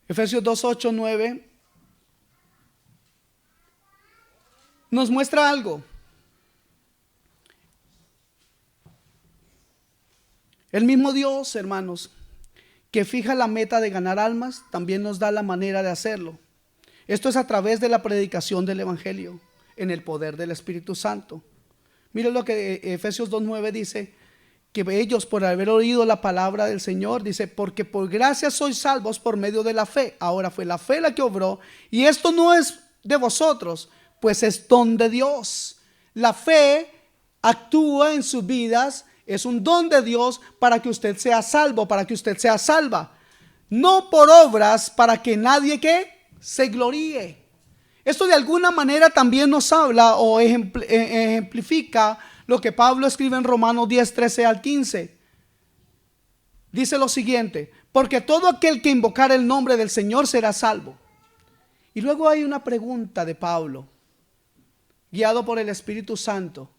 Efesios 2, 8, 9 nos muestra algo. El mismo Dios, hermanos, que fija la meta de ganar almas, también nos da la manera de hacerlo. Esto es a través de la predicación del evangelio en el poder del Espíritu Santo. Miren lo que Efesios 2:9 dice: que ellos, por haber oído la palabra del Señor, dice, porque por gracia sois salvos por medio de la fe. Ahora fue la fe la que obró, y esto no es de vosotros, pues es don de Dios. La fe actúa en sus vidas, es un don de Dios para que usted sea salvo, para que usted sea salva. No por obras, para que nadie que se gloríe. Esto de alguna manera también nos habla o ejemplifica lo que Pablo escribe en Romanos 10, 13 al 15. Dice lo siguiente: porque todo aquel que invocar el nombre del Señor será salvo. Y luego hay una pregunta de Pablo, guiado por el Espíritu Santo,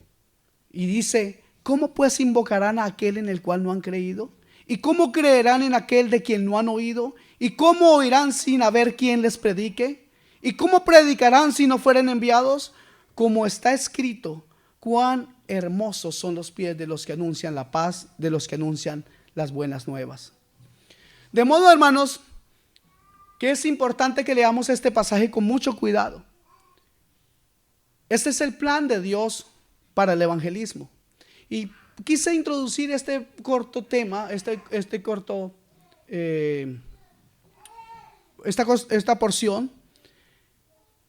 y dice: ¿cómo pues invocarán a aquel en el cual no han creído? ¿Y cómo creerán en aquel de quien no han oído? ¿Y cómo oirán sin haber quien les predique? ¿Y cómo predicarán si no fueren enviados? Como está escrito: cuán hermosos son los pies de los que anuncian la paz, de los que anuncian las buenas nuevas. De modo, hermanos, que es importante que leamos este pasaje con mucho cuidado. Este es el plan de Dios para el evangelismo. Y quise introducir este corto tema, esta porción,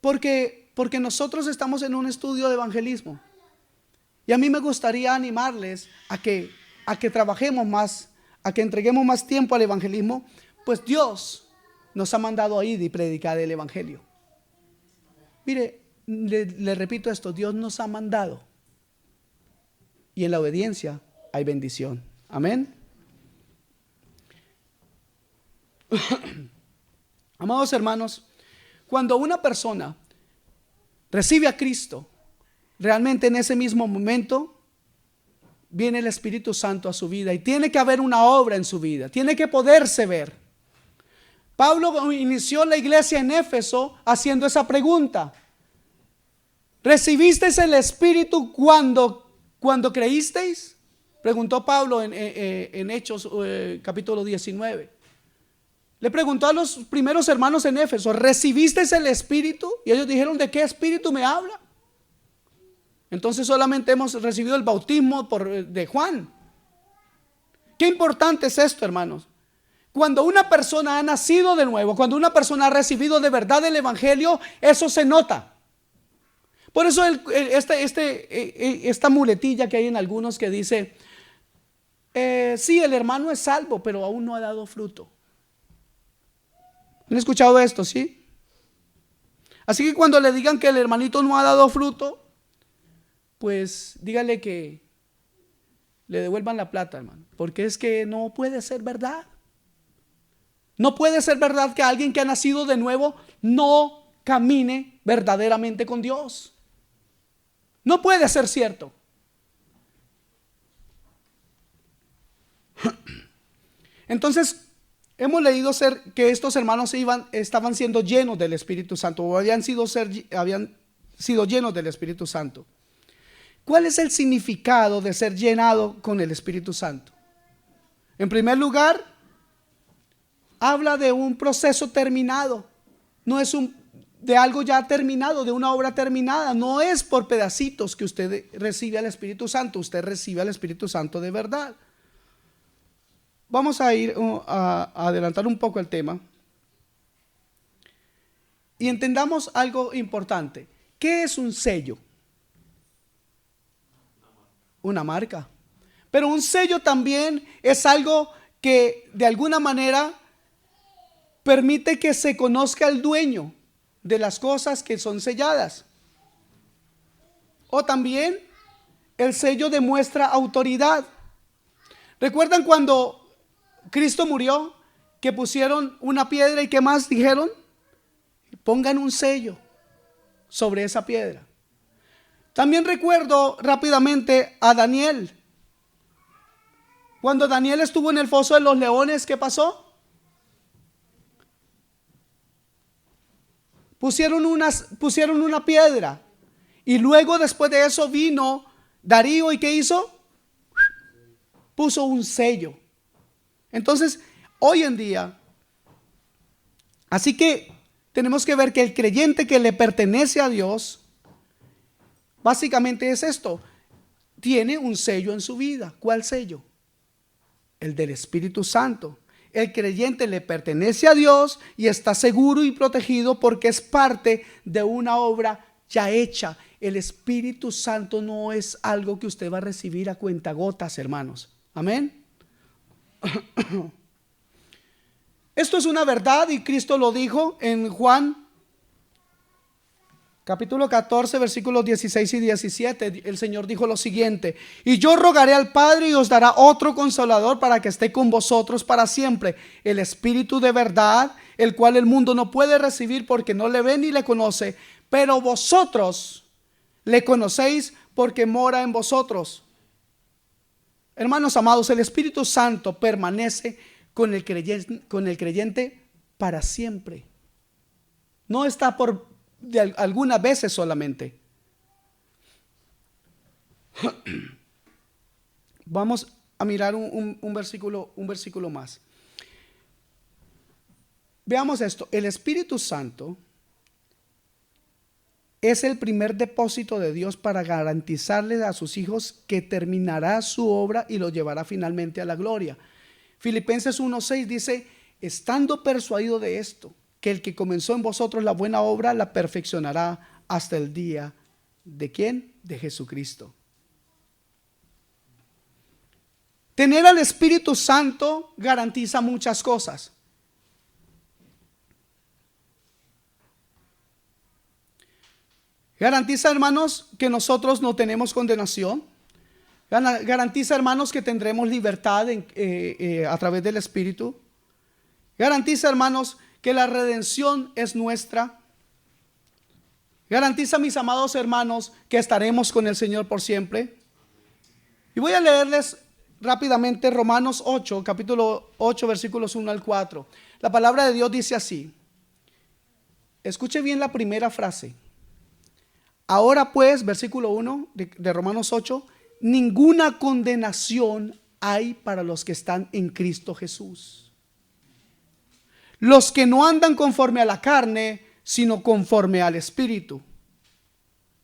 porque nosotros estamos en un estudio de evangelismo. Y a mí me gustaría animarles a que trabajemos más, a que entreguemos más tiempo al evangelismo, pues Dios nos ha mandado a ir y predicar el evangelio. Mire, le repito esto: Dios nos ha mandado, y en la obediencia hay bendición. Amén. Amados hermanos, cuando una persona recibe a Cristo, realmente en ese mismo momento viene el Espíritu Santo a su vida, y tiene que haber una obra en su vida, tiene que poderse ver. Pablo inició la iglesia en Éfeso haciendo esa pregunta: ¿recibisteis el Espíritu cuando creísteis? Preguntó Pablo en Hechos capítulo 19. Le preguntó a los primeros hermanos en Éfeso: ¿recibiste el Espíritu? Y ellos dijeron: ¿de qué Espíritu me habla? Entonces solamente hemos recibido el bautismo de Juan. Qué importante es esto, hermanos. Cuando una persona ha nacido de nuevo, cuando una persona ha recibido de verdad el Evangelio, eso se nota. Por eso esta muletilla que hay en algunos que dice: sí, el hermano es salvo, pero aún no ha dado fruto. ¿Han escuchado esto? ¿Sí? Así que cuando le digan que el hermanito no ha dado fruto, pues dígale que le devuelvan la plata, hermano, porque es que no puede ser verdad. No puede ser verdad que alguien que ha nacido de nuevo no camine verdaderamente con Dios. No puede ser cierto. Entonces, hemos leído que estos hermanos estaban siendo llenos del Espíritu Santo, o habían sido llenos del Espíritu Santo. ¿Cuál es el significado de ser llenado con el Espíritu Santo? En primer lugar, habla de un proceso terminado. No es de algo ya terminado, de una obra terminada. No es por pedacitos que usted recibe al Espíritu Santo. Usted recibe al Espíritu Santo de verdad. Vamos a adelantar un poco el tema y entendamos algo importante. ¿Qué es un sello? Una marca. Pero un sello también es algo que de alguna manera permite que se conozca el dueño de las cosas que son selladas. O también el sello demuestra autoridad. ¿Recuerdan cuando Cristo murió, que pusieron una piedra y qué más dijeron? Pongan un sello sobre esa piedra. También recuerdo rápidamente a Daniel. Cuando Daniel estuvo en el foso de los leones, ¿qué pasó? Pusieron una piedra. Y luego después de eso vino Darío, ¿y qué hizo? Puso un sello. Entonces, hoy en día, así que tenemos que ver que el creyente que le pertenece a Dios, básicamente es esto: tiene un sello en su vida. ¿Cuál sello? El del Espíritu Santo. El creyente le pertenece a Dios y está seguro y protegido porque es parte de una obra ya hecha. El Espíritu Santo no es algo que usted va a recibir a cuentagotas, hermanos. Amén. Esto es una verdad y Cristo lo dijo en Juan capítulo 14 versículos 16 y 17. El Señor dijo lo siguiente: y yo rogaré al Padre y os dará otro consolador para que esté con vosotros para siempre, el Espíritu de verdad, el cual el mundo no puede recibir porque no le ve ni le conoce, pero vosotros le conocéis porque mora en vosotros. Hermanos amados, el Espíritu Santo permanece con el creyente para siempre. No está por algunas veces solamente. Vamos a mirar un versículo más. Veamos esto. El Espíritu Santo es el primer depósito de Dios para garantizarle a sus hijos que terminará su obra y lo llevará finalmente a la gloria. Filipenses 1:6 dice: estando persuadido de esto, que el que comenzó en vosotros la buena obra la perfeccionará hasta el día ¿de quién? De Jesucristo. Tener al Espíritu Santo garantiza muchas cosas. Garantiza, hermanos, que nosotros no tenemos condenación. Garantiza, hermanos, que tendremos libertad a través del Espíritu. Garantiza, hermanos, que la redención es nuestra. Garantiza, mis amados hermanos, que estaremos con el Señor por siempre. Y voy a leerles rápidamente Romanos 8, capítulo 8, versículos 1 al 4. La palabra de Dios dice así. Escuche bien la primera frase. Ahora pues, versículo 1 de Romanos 8, ninguna condenación hay para los que están en Cristo Jesús. Los que no andan conforme a la carne, sino conforme al Espíritu.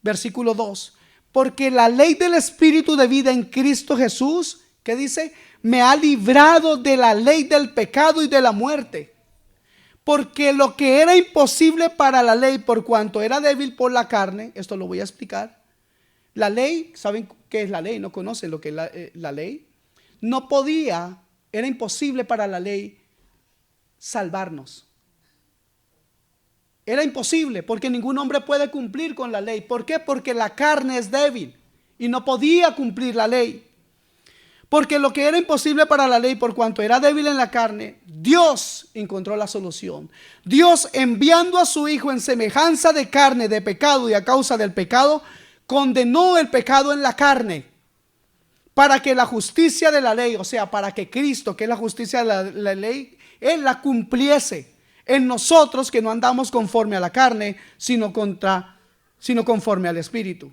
Versículo 2. Porque la ley del Espíritu de vida en Cristo Jesús, ¿qué dice? Me ha librado de la ley del pecado y de la muerte. Porque lo que era imposible para la ley, por cuanto era débil por la carne, esto lo voy a explicar. La ley, ¿saben qué es la ley? ¿No conocen lo que es la ley? No podía, era imposible para la ley salvarnos. Era imposible porque ningún hombre puede cumplir con la ley. ¿Por qué? Porque la carne es débil y no podía cumplir la ley. Porque lo que era imposible para la ley, por cuanto era débil en la carne, Dios encontró la solución. Dios, enviando a su Hijo en semejanza de carne, de pecado, y a causa del pecado, condenó el pecado en la carne, para que la justicia de la ley, o sea, para que Cristo, que es la justicia de la ley, Él la cumpliese en nosotros, que no andamos conforme a la carne, sino conforme al Espíritu.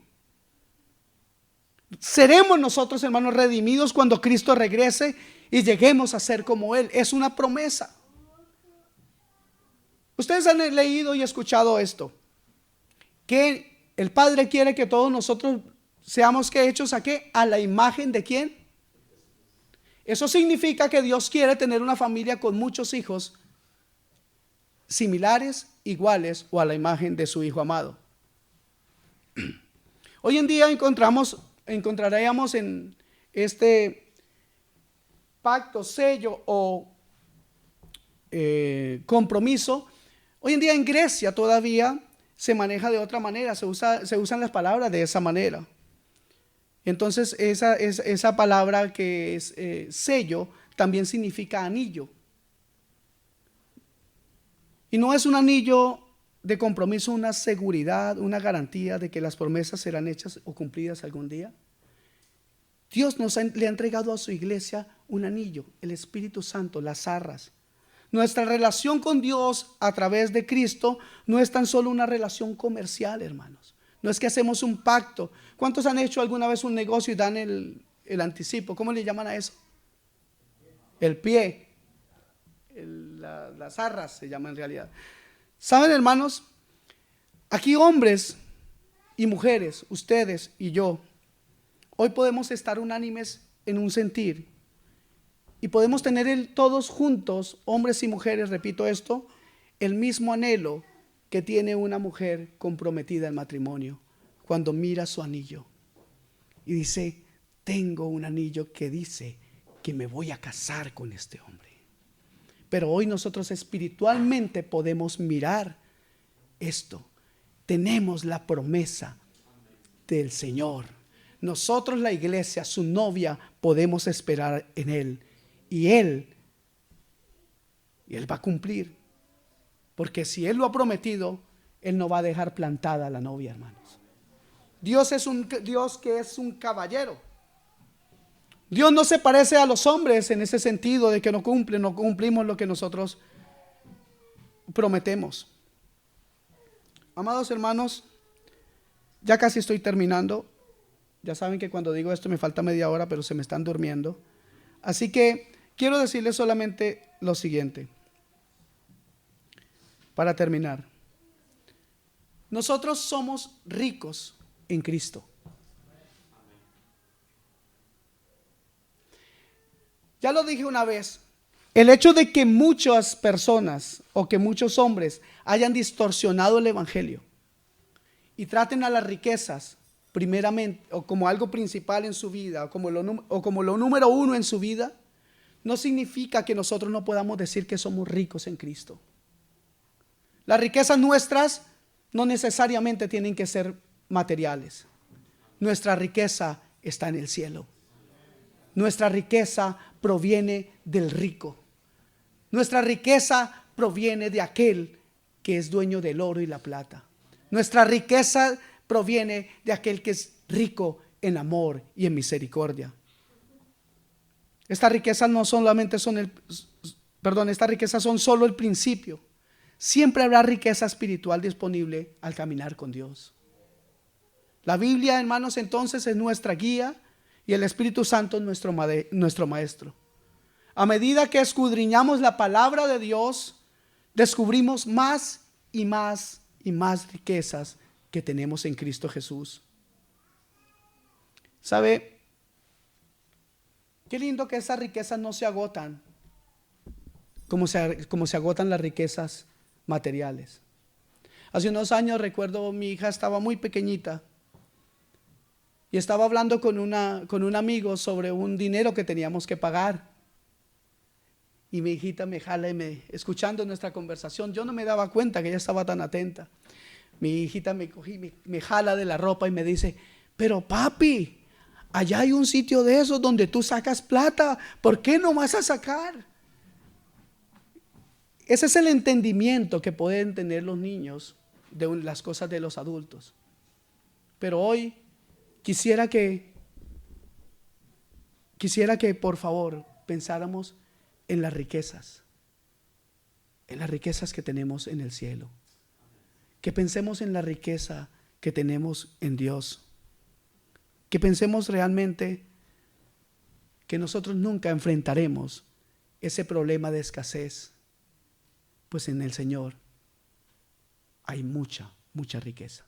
Seremos nosotros, hermanos, redimidos cuando Cristo regrese y lleguemos a ser como Él. Es una promesa. Ustedes han leído y escuchado esto, que el Padre quiere que todos nosotros seamos que hechos a qué, a la imagen de quién. Eso significa que Dios quiere tener una familia con muchos hijos similares, iguales o a la imagen de su Hijo amado. Hoy en día encontraríamos en este pacto, sello o compromiso. Hoy en día en Grecia todavía se maneja de otra manera, se usan las palabras de esa manera. Entonces esa palabra que es sello también significa anillo. Y no es un anillo de compromiso, una seguridad, una garantía de que las promesas serán hechas o cumplidas algún día. Dios le ha entregado a su iglesia un anillo, el Espíritu Santo, las arras. Nuestra relación con Dios a través de Cristo no es tan solo una relación comercial, hermanos. No es que hacemos un pacto. ¿Cuántos han hecho alguna vez un negocio y dan el anticipo? ¿Cómo le llaman a eso? El pie. Las arras se llama en realidad. ¿Saben, hermanos? Aquí hombres y mujeres, ustedes y yo, hoy podemos estar unánimes en un sentir y podemos tener todos juntos, hombres y mujeres, repito esto, el mismo anhelo que tiene una mujer comprometida en matrimonio cuando mira su anillo y dice: tengo un anillo que dice que me voy a casar con este hombre. Pero hoy nosotros espiritualmente podemos mirar esto. Tenemos la promesa del Señor. Nosotros, la iglesia, su novia, podemos esperar en Él. Y Él va a cumplir. Porque si Él lo ha prometido, Él no va a dejar plantada a la novia, hermanos. Dios es un Dios que es un caballero. Dios no se parece a los hombres en ese sentido de que no cumplimos lo que nosotros prometemos. Amados hermanos, ya casi estoy terminando. Ya saben que cuando digo esto me falta media hora, pero se me están durmiendo. Así que quiero decirles solamente lo siguiente, para terminar. Nosotros somos ricos en Cristo. Ya lo dije una vez, el hecho de que muchas personas o que muchos hombres hayan distorsionado el evangelio y traten a las riquezas primeramente o como algo principal en su vida o como lo número uno en su vida, no significa que nosotros no podamos decir que somos ricos en Cristo. Las riquezas nuestras no necesariamente tienen que ser materiales. Nuestra riqueza está en el cielo. Nuestra riqueza proviene del rico. Nuestra riqueza proviene de aquel que es dueño del oro y la plata. Nuestra riqueza proviene de aquel que es rico en amor y en misericordia. Estas riquezas no solamente estas riquezas son solo el principio. Siempre habrá riqueza espiritual disponible al caminar con Dios. La Biblia, hermanos, entonces es nuestra guía y el Espíritu Santo es nuestro maestro. A medida que escudriñamos la palabra de Dios, descubrimos más y más y más riquezas que tenemos en Cristo Jesús. ¿Sabe? Qué lindo que esas riquezas no se agotan como se agotan las riquezas materiales. Hace unos años recuerdo, mi hija estaba muy pequeñita y estaba hablando con un amigo sobre un dinero que teníamos que pagar. Y mi hijita me jala escuchando nuestra conversación, yo no me daba cuenta que ella estaba tan atenta. Mi hijita me jala de la ropa y me dice: pero papi, allá hay un sitio de esos donde tú sacas plata, ¿por qué no vas a sacar? Ese es el entendimiento que pueden tener los niños de las cosas de los adultos. Pero hoy quisiera que por favor pensáramos en las riquezas que tenemos en el cielo. Que pensemos en la riqueza que tenemos en Dios. Que pensemos realmente que nosotros nunca enfrentaremos ese problema de escasez, pues en el Señor hay mucha, mucha riqueza.